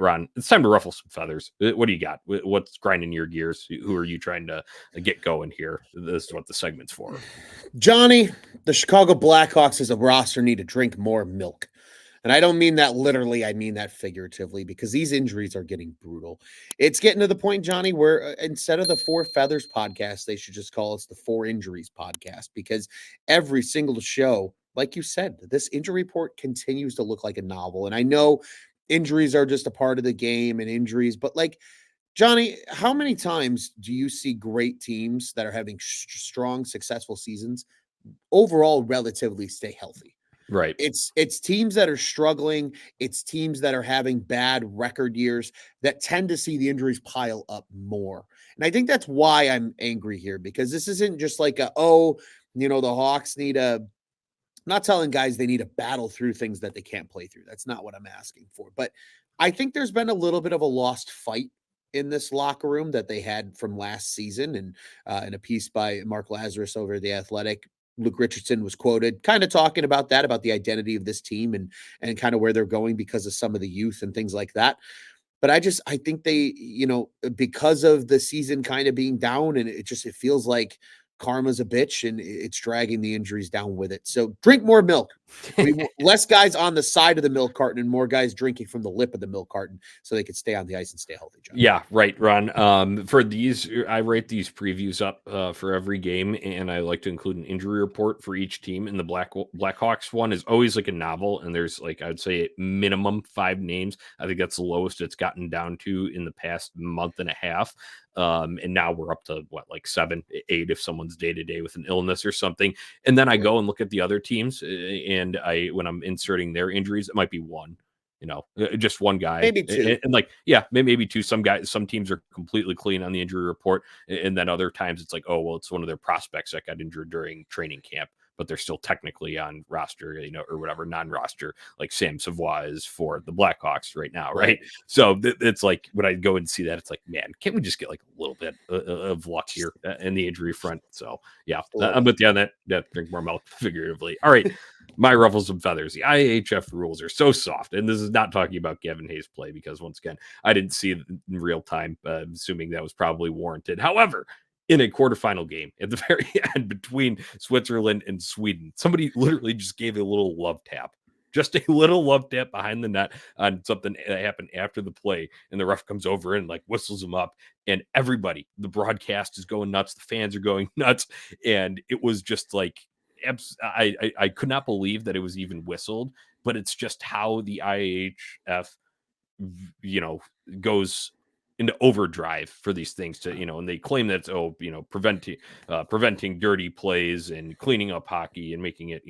Ron, it's time to ruffle some feathers. What do you got? What's grinding your gears? Who are you trying to get going here? This is what the segment's for. Johnny, the Chicago Blackhawks as a roster need to drink more milk. And I don't mean that literally, I mean that figuratively, because these injuries are getting brutal. It's getting to the point, Johnny, where instead of the Four Feathers podcast, they should just call us the Four Injuries podcast, because every single show, like you said, this injury report continues to look like a novel. And I know injuries are just a part of the game and injuries, but like, Johnny, how many times do you see great teams that are having strong, successful seasons overall relatively stay healthy? Right. It's teams that are struggling, it's teams that are having bad record years that tend to see the injuries pile up more. And I think that's why I'm angry here, because this isn't just like the Hawks need a I'm not telling guys they need to battle through things that they can't play through. That's not what I'm asking for. But I think there's been a little bit of a lost fight in this locker room that they had from last season. And in a piece by Mark Lazarus over The Athletic, Luke Richardson was quoted kind of talking about that, about the identity of this team and kind of where they're going because of some of the youth and things like that. But I think they, because of the season kind of being down, and it feels like karma's a bitch and it's dragging the injuries down with it. So drink more milk. We want less guys on the side of the milk carton and more guys drinking from the lip of the milk carton so they could stay on the ice and stay healthy, John. Yeah, right, Ron. For these, I write these previews up for every game, and I like to include an injury report for each team. And the Blackhawks one is always like a novel, and there's like I would say minimum 5 names. I think that's the lowest it's gotten down to in the past month and a half. And now we're up to like 7, 8 if someone's day to day with an illness or something. And then I go and look at the other teams, and when I'm inserting their injuries, it might be 1. Just one guy, Maybe 2. and like, yeah, maybe 2. Some teams are completely clean on the injury report, and then other times it's like, oh, well, it's one of their prospects that got injured during training camp, but they're still technically on roster, or whatever, non-roster, like Sam Savoie is for the Blackhawks right now, right? So it's like when I go and see that, it's like, man, can't we just get like a little bit of luck here in the injury front? So yeah, I'm with you on that. Drink more milk, figuratively. All right. My ruffles and feathers. The IHF rules are so soft, and this is not talking about Gavin Hayes' play, because once again, I didn't see it in real time, assuming that was probably warranted. However, in a quarterfinal game at the very end between Switzerland and Sweden, somebody literally just gave a little love tap. Just a little love tap behind the net on something that happened after the play, and the ref comes over and like whistles him up, and everybody, the broadcast is going nuts, the fans are going nuts, and it was just like, I could not believe that it was even whistled, but it's just how the IHF, goes into overdrive for these things to, and they claim that it's, preventing dirty plays and cleaning up hockey and making it,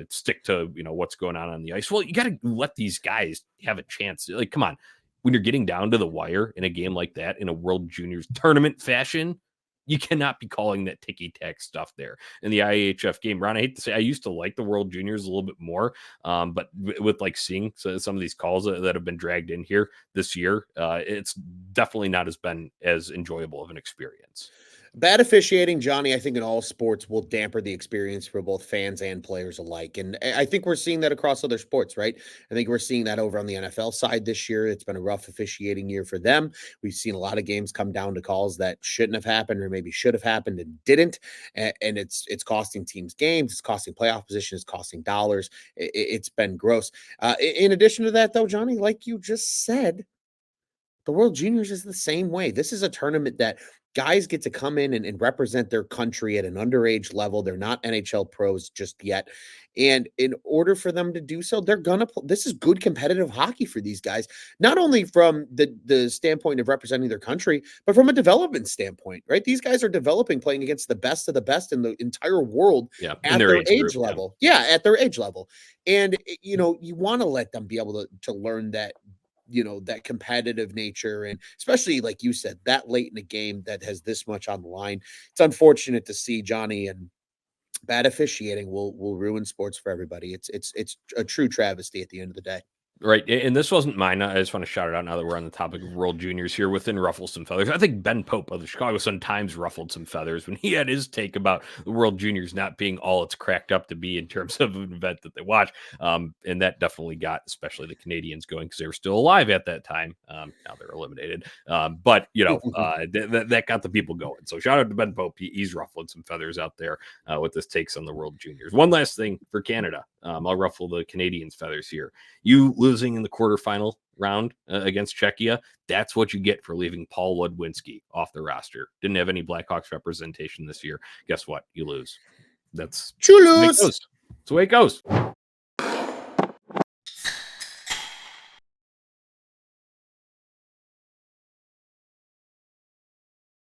stick to, what's going on the ice. Well, you got to let these guys have a chance. Like, come on, when you're getting down to the wire in a game like that, in a World Juniors tournament fashion, you cannot be calling that ticky-tack stuff there in the IHF game. Ron, I hate to say, I used to like the World Juniors a little bit more, but with like seeing some of these calls that have been dragged in here this year, it's definitely not been as enjoyable of an experience. Bad officiating, Johnny, I think in all sports will damper the experience for both fans and players alike. And I think we're seeing that across other sports, right? I think we're seeing that over on the NFL side this year. It's been a rough officiating year for them. We've seen a lot of games come down to calls that shouldn't have happened or maybe should have happened and didn't. And it's costing teams games. It's costing playoff position. It's costing dollars. It's been gross. In addition to that, though, Johnny, like you just said, the World Juniors is the same way. This is a tournament that guys get to come in and represent their country at an underage level. They're not NHL pros just yet. And in order for them to do so, they're going to this is good competitive hockey for these guys, not only from the standpoint of representing their country, but from a development standpoint, right? These guys are developing, playing against the best of the best in the entire world at their age level. Yeah, at their age level. And, you want to let them be able to learn that, that competitive nature. And especially, like you said, that late in a game that has this much on the line. It's unfortunate to see, Johnny, and bad officiating will ruin sports for everybody. It's a true travesty at the end of the day. Right, and this wasn't mine. I just want to shout it out now that we're on the topic of World Juniors here within Ruffle Some Feathers. I think Ben Pope of the Chicago Sun-Times ruffled some feathers when he had his take about the World Juniors not being all it's cracked up to be in terms of an event that they watch. And that definitely got especially the Canadians going because they were still alive at that time. Now they're eliminated. But, that got the people going. So shout out to Ben Pope. He's ruffling some feathers out there with his takes on the World Juniors. One last thing for Canada. I'll ruffle the Canadians' feathers here. You losing in the quarterfinal round against Czechia, that's what you get for leaving Paul Ludwinski off the roster. Didn't have any Blackhawks representation this year. Guess what? You lose. That's Chulus. the way it goes.